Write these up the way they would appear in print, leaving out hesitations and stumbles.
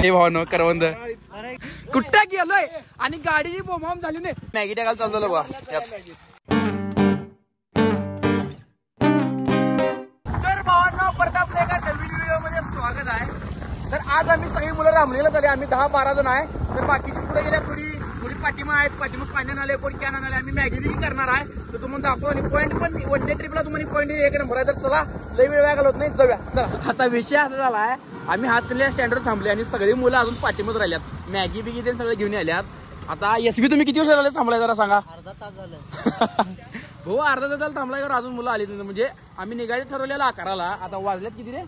हे भावनो करवंद कुठं गेलोय आणि गाडीची बोंबाम झाली नाही. मॅगी टाकायला चाललो बघा. तर भावांनो परत आपल्या एका नवीन व्हिडिओ मध्ये स्वागत आहे. तर आज आम्ही सगळी मुलं रामलीला झाली. आम्ही 10-12 जण आहे. तर बाकीची पुढे गेल्या थोडी पाठीमा आहेत. पाठीमा पाण्यानं आले कोण कॅन आले. आम्ही मॅगी बिगी करणार आहे. तर तुम्हाला दाखवतो आणि पॉईंट पण वन डे ट्रिपला तुम्हाला पॉईंट एक नंबर आहे. तर चला लई वेळ वेळ घालवत नाही जाऊया. चला आता विषय असा झाला आहे आम्ही हातकल्या स्टँडवर थांबले आणि सगळी मुलं अजून पाठीमध्ये राहिल्यात. मॅगी बिगी ते सगळे घेऊन आल्यात. आता एसबी तुम्ही किती वर्ष झाले थांबलाय जरा सांगा. अर्धा तास झालं हो अर्धा तास झालं थांबलाय. अजून मुलं आली म्हणजे आम्ही निघायचं ठरवलेलं 11ला. आता वाजल्यात किती रे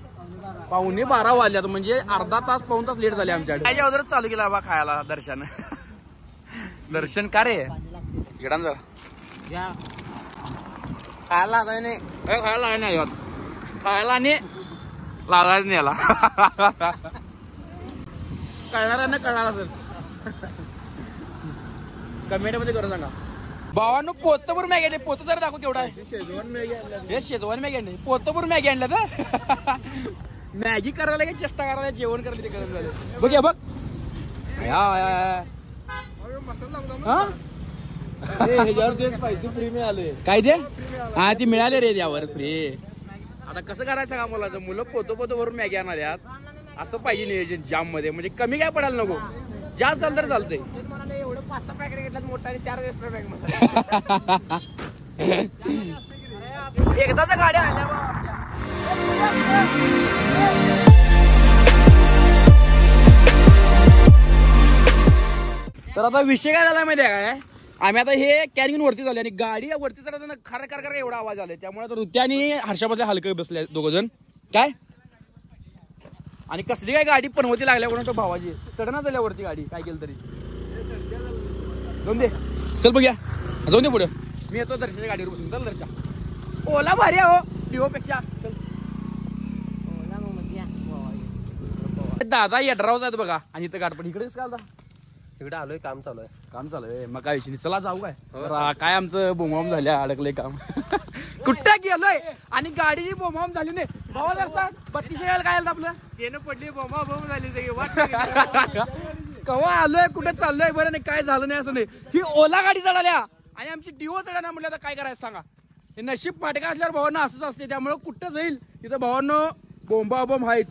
11:15 वाजल्यात. म्हणजे अर्धा तास पाऊण तास लेट झाले आमच्याकडे. त्याच्या अगोदरच चालू केला बा खायला दर्शन. दर्शन का रे इकडं जरा खायला नाही खायला नाही खायला आणि लागायच नाही याला. कळणाऱ्यांना कळणार असेल. कमेंट मध्ये करून सांगा. भावांनो पोतभर मॅगी आणले. पोत जरा दाखव केवढा आहे. शेजवान मॅगी आणले. पोतभर मॅगी आणल्या तर मॅगी करायला काय चेष्टा करायला जेवण करायला ते करत झालं. बघ या बघ स्पायसी फ्री मिळाले. काय ते हा ती मिळाले रे त्यावर फ्री. आता कसं करायचं का मुलाचं. मुलं पोतो भरून मॅगी आणणार यात. असं पाहिजे नियोजन जाम मध्ये. म्हणजे कमी काय पडायला नको. जास्त झालं तर चालतंय. एवढं 5-6 पॅकेट घेतल्यात मोठा आणि 4 एक्स्ट्रा पॅक मसाला. एकदाच्या गाड्या आल्या बा तर आता विषय काय झाला माहिती आहे काय. आम्ही आता हे कॅन घेऊन वरती झाले आणि गाडी वरती चढताना खर खर खर एवढा आवाज आलाय. त्यामुळे तर ऋत्या आणि हर्षामध्ये हलके बसले दोघ जण काय. आणि कसली काय गाडी पनवती लागल्या कोणाच्या भावाची. चढना झाल्यावरती गाडी काय केलं तरी. जाऊन दे चल बघूया. जाऊन दे पुढे. मी येतो दर्शनाच्या गाडीवर बसून. चल दर्शा. ओला भारी आहे हो डिओ पेक्षा. चल दादा यड्रावच आहेत बघा. आणि इथं गाडपण इकडेच का तिकडे आलोय. काम चालू आहे. काम चालू आहे मग काय विषय. चला जाऊ काय काय आमचं बोंबाम झाल्या अडकलंय काम. कुठं गेलोय आणि गाडीची बोंबाम झाली नाही. भावा जरा 32 वेळेला काय आपलं चेन पडली बोंबा बोंब झाली सगळी. कवा आलोय कुठे चाललोय बरं नाही काय झालं नाही असं नाही. ही ओला गाडी चढाल्या आणि आमची डिओ चढा म्हटलं तर काय करायचं सांगा. हे नशीब फाटका असल्यावर भावांना असंच असते. त्यामुळे कुठं जाईल तिथं भावांनो बोंबा बोंब हायच.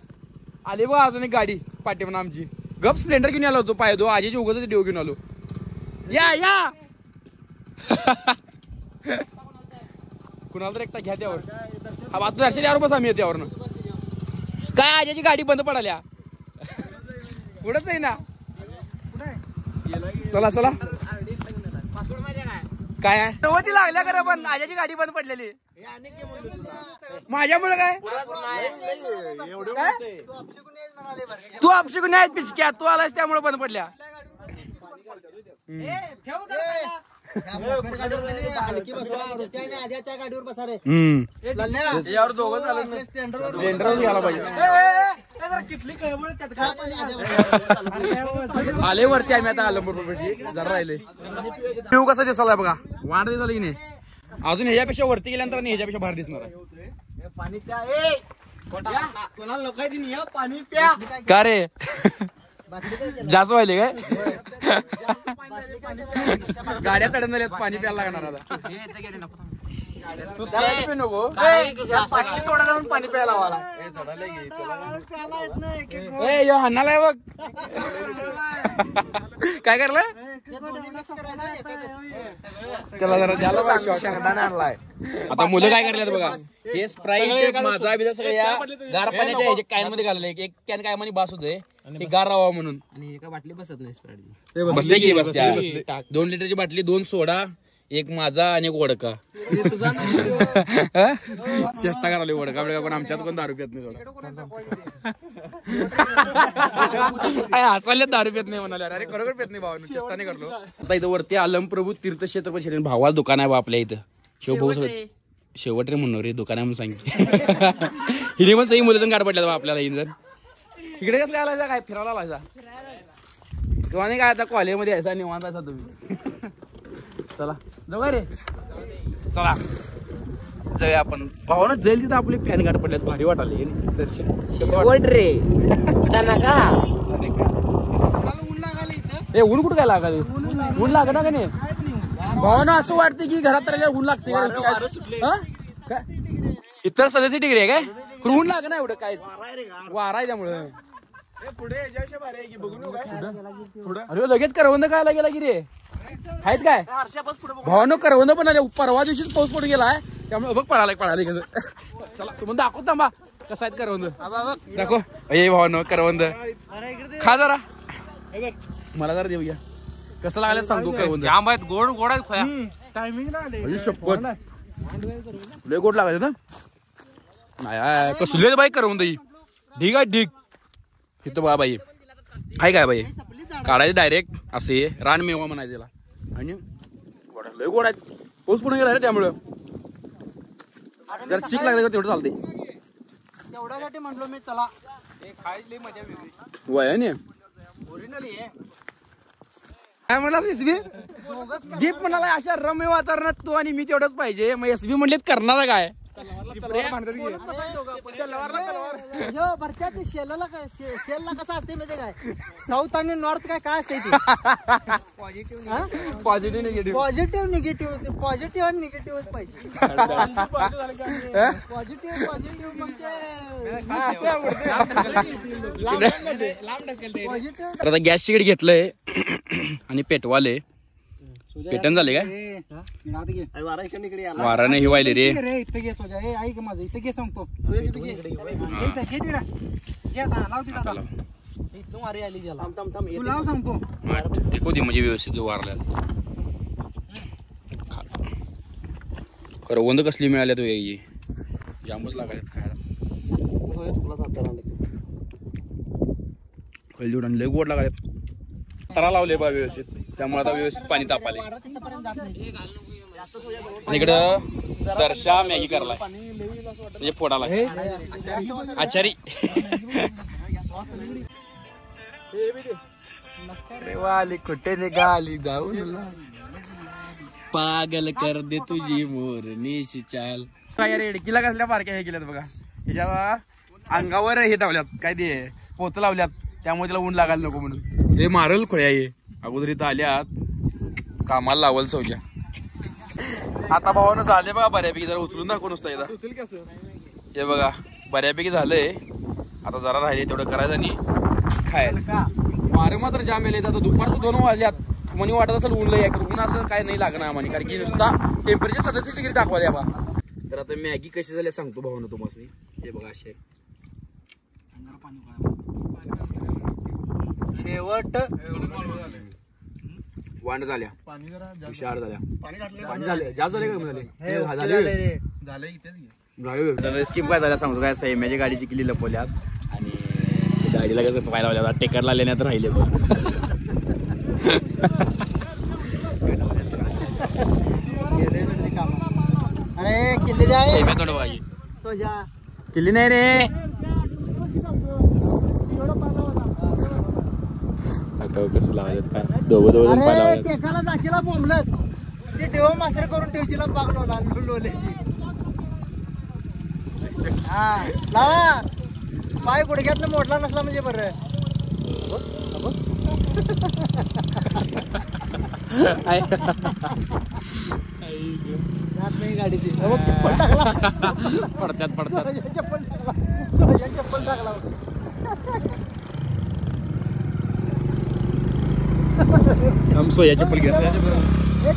आले बघ अजून एक गाडी पाठी म्हणून आमची. गप स्प्लेंडर घेऊन आलो होतो पाय दो आजीची उगाच डिओ घेऊन आलो. या कुणाला तर एकटा घ्या त्यावर. आता दर्शन यावर बस आम्ही त्यावरनं. काय आजीची गाडी बंद पडाल्या पुढंच आहे ना. चला चला काय आहे ती लागल्या खरं पण आजीची गाडी बंद पडलेली. माझ्यामुळे काय तू अपशिकून नाही पिचक्या. तू आलास त्यामुळे बंद पडल्या. गाडीवर बसा रे. यावर दोघं झालं स्प्लेंडर घ्यायला पाहिजे. आले वरती आम्ही आता आलमपूरपाशी जरा राहिले. पिऊ कसा दिसायला बघा. वाढ दिसायला की नाही. अजून ह्याच्यापेक्षा वरती गेल्यानंतर आणि ह्याच्यापेक्षा भार दिसणार आहे. पाणी प्या. कोणाला लोक पाणी प्या का रे जास्त व्हायले काय. गाड्या चढून झाल्यात पाणी प्यायला लागणार आता. नको सोडा जाऊन पाणी प्यायला लावाला. हाणालाय बघ काय करलं. त्याला जरा शेंगदाणे आणलाय. आता मुलं काय करल्यात बघा. हे स्प्राईट माझा बिजा सगळ्या गार पाण्याच्या ह्याच्या कॅन मध्ये घालले. एक कॅन काय म्हणे बास होतोय ते गार राहावा म्हणून. आणि एका बाटली बसत नाही स्प्राईट. बसते की बसत्या. 2 लिटरची बाटली 2 सोडा 1 माझा आणि 1 वडका. चेष्टा करायला वडका बिडका पण आमच्यात पण दारू पित नाही. हसायला दारू पित नाही म्हणाले. अरे खरोखर पित नाही भावानं. चेष्टा नाही करलो. आता इथं वरती अलमप्रभू तीर्थक्षेत्र पण भावाला दुकान आहे बा आपल्या इथं. शिवभाऊ शेवट रे म्हणून रे दुकान आहे म्हणून सांगितलं. हिने पण सही मुलं गाड पडल्या बा आपल्याला. हिने जर इकडे कसं काय आलायचा काय फिरायला आलायचा किंवा नाही काय आता कॉलेजमध्ये यायचा निवांत असा तुम्ही. चला जाऊ रे. चला जाऊया आपण. भावानं जाईल तिथं आपले फॅन गाड पडल्यात. भारी वाटाले दर्शन. रे हे ऊन कुठं काय लागाल ऊन लाग ना का नाही भावानं असं वाटतं की घरात राहिल्यावर ऊन लागते इतर सध्याची डिग्री आहे काय खरं ऊन लाग ना एवढं काय वारा आहे त्यामुळं अरे लगेच करवंद काय लागेला की रे आहेत काय भावानं करवंद पण आले परवा दिवशीच पाऊस पडून गेलाय त्यामुळे बघ पळाले कसं चला तुम्हाला दाखव थांबा कसं आहेत करवंद दाखव अय भावानं करवंद खा जरा मला जरा देऊया कसं लागलं सांगतो करवंद जांब आहेत गोड गोड आहेत शपथ लय गोड लागायचं ना नाही कसले बाई करवंद ही ढीग आहे ढीग इथं बघा बाई आहे काय बाई काढायचं डायरेक्ट असे रानमेवा म्हणायचं त्याला आणि लय गोड आहेत पाऊस पडून गेला रे त्यामुळं जर चीक लागले तर तेवढं चालते तेवढ्यासाठी म्हणलो मी चला खायची मजा वेगळी वय ना ओरिजिनल आहे काय म्हणाल एसबी दीप म्हणाला अशा रम्य वातावरणात तू आणि मी तेवढंच पाहिजे मग एसबी म्हणलेत करणार काय भरत्याच्या शेलला काय शेलला कसं असते माहिती काय साऊथ आणि नॉर्थ काय असते ते positive negative positive negative positive आणि निगेटिव्हच पाहिजे पॉझिटिव्ह तर आता गॅस शीट घेतलंय आणि पेटवाले पेटन झाले काय वाराने हिवायले रे इथं घे सोजा ऐक माझं इथं घे सांगतो लाव सांगतो टिकू दे म्हणजे व्यवस्थित वारल्या करवंद कसली मिळाल्या तू याची जांबूच लागायला खायला खैल लय गोड लागायला तरा लावले बा व्यवस्थित त्यामुळे आता व्यवस्थित पाणी तापाले इकडं दर्शा मॅगी करलाय म्हणजे पोटाला आचारी वाली कुठे निघाली जाऊन पागल कर दे तुझी मोरनीची चाल काय रेडकीला कसल्या पारख्या हे केल्यात बघा ह्याच्या अंगावर हे लावल्यात काय ते पोत लावल्यात त्यामुळे त्याला ऊन लागायला नको म्हणून हे मारल खोळ्या हे अगोदर इथं आल्यात कामाला लावल सौजा आता भावानं झाले बघा बऱ्यापैकी जरा उचलून दाखवून नुसता येतात हे बघा बऱ्यापैकी झालंय आता जरा राहिले तेवढं करायचं आणि खायला वारं मात्र जाम येईल आता दुपारचं 2 वाजल्यात तुम्हाला वाटत असेल ऊन लय ऊन असं काय नाही लागणार आम्हाला कारण की नुसता टेम्परेचर 37 डिग्री दाखवायला बा तर आता मॅगी कशी झाली सांगतो भावानं तुम्हाला हे बघा असे शेवट वांड झाल्या हुशार झाल्या पाणी झाले जास्त झाले का झाले स्कीम काय झाल्या सांगतो काय सैम्याच्या गाडीची किल्ली लपवल्यात आणि गाडीला कसं पाहायला लावल्या टेकरला लेण्यात राहिले अरे किल्ली जाय सैम्या थोडं पाहिजे किल्ली नाही रे कसं लावायचं काय दोघं टेकाला जाचीला बोंबलत ते देव मात्र करून ठेवचीला पागलोला लोल्याची हा लावा पाय गुडघ्यातनं मोडला नसला म्हणजे बरं गाडीची पडतात चप्पल टाकला हम सोया चप्पल घ्या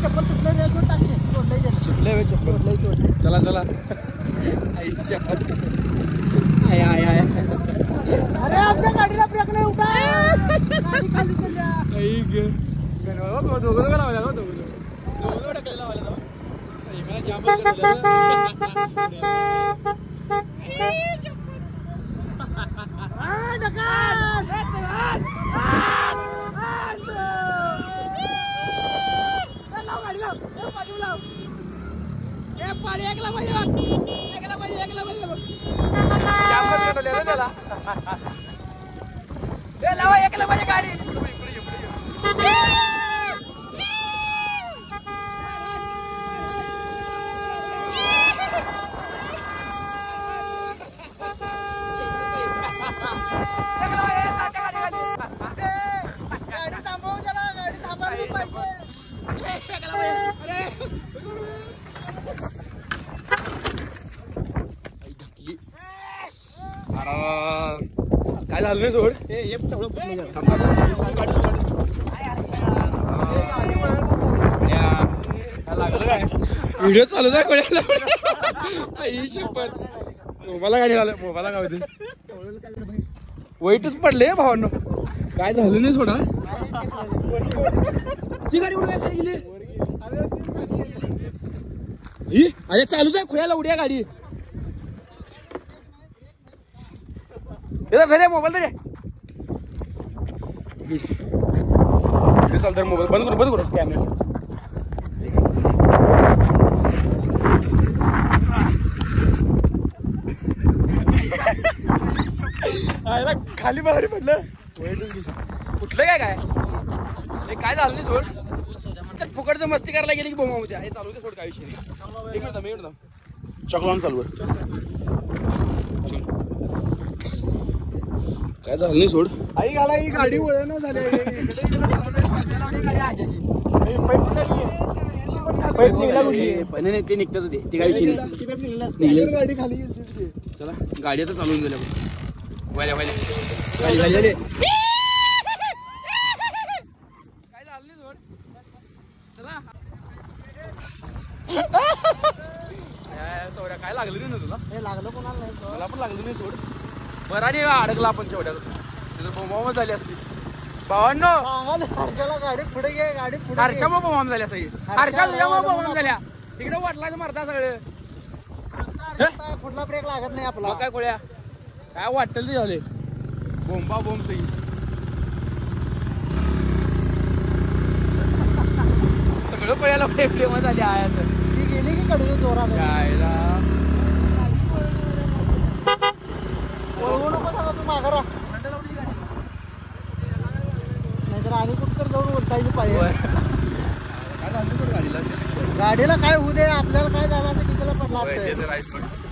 चप्पल चप्पल चला चला अरे आमच्या गाडीला ब्रेक नाही उठा गाडी थांबव त्याला काय झालं नाही सोड. लागलं काय व्हिडिओ चालूच आहे कोणाला मोबाईलला गाडी झालं मोबाईलला गाव दे वाईटच पडले भावांनो. काय झालं नाही सोडा. ती गाडी उडवायला काय गेली ही. अरे चालूच आहे खुळ्याला उड्या गाडी. धरे मोबाईल धरे चालतं मोबाईल बंद करू कॅमेरा. खाली बाहेर पडलं कुठलं काय काय काय झालं नाही सोड. तर फुकटचं मस्ती करायला गेली की बोमा होत्या. हे चालू होते सोड काय विषय नाही. एक मिनिट चॉकलॉन चालू आहे. काय झालं नाही सोड. आई घाला ही गाडी वळण झाली. ते निघतात ते काय विषय नाही. गाडी खाली चला गाडी आता चालवून गेल्या काय झालं नाही सोड. चला सौर्या काय लागलं नाही ना तुला. लागलं कोणाला नाही मला पण लागलं नाही सोड. बरा नाही अडकला आपण शेवट्यात. तिथं बोंबाबोंब झाली असती भावांनो. हर्षाला गाडी पुढे घे गाडी पुढे. हर्षामुळे बोंबाबोंब झाल्या सगळी. हर्षा तुझ्यामुळे बोंबाबोंब झाल्या. तिकडे वाटला मारता सगळं. पुढला ब्रेक लागत नाही आपला. काय कोळ्या काय वाटलं ते झाले बोंबा बोंब सगळी. सगळं कोळ्याला प्रेम झाली आयाचं. ती गेली की कडू जोरात जायला वळवू नको सांगा तू माघारा. नाहीतर आणि कुठं तर जाऊन उलटायची पाहिजे. गाडीला काय होऊ दे आपल्याला काय झालं असं कितीला पडला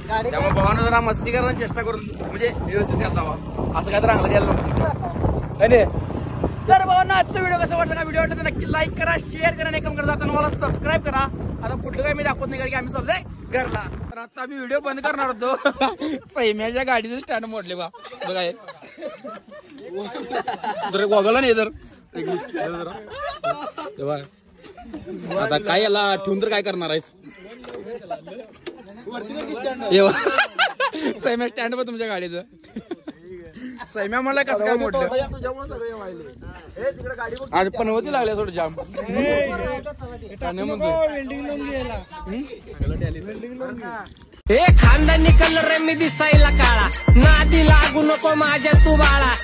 गाडी. त्यामुळे भावानं जरा मस्ती करण्याची चेष्टा करून म्हणजे व्यवस्थित जावा असं काय तर रांगला द्यायला नको. तर भावांना आजचा व्हिडिओ कसा वाटला ना. व्हिडिओ वाटला तर नक्की लाईक करा शेअर करा आणि कमेंट करा. जाताना मला सबस्क्राईब करा. आता पुढलं काय मी दाखवत नाही कारण की आम्ही चाललोय घरला. तर आता आम्ही व्हिडिओ बंद करणार होतो. सैम्याच्या गाडीचं स्टँड मोडले बा बघा गोगला नाही तर आता काय याला ठेवून तर काय करणार आहेस. सैम्या स्टँड बघ तुमच्या गाडीचं. सैम्या म्हणलं कसं काय मोठं आज पनवती लागल्या थोडं जाम. हे खानदानी कलर मी दिसायला काळा. नादी लागू नको माझ्या तू बाळा.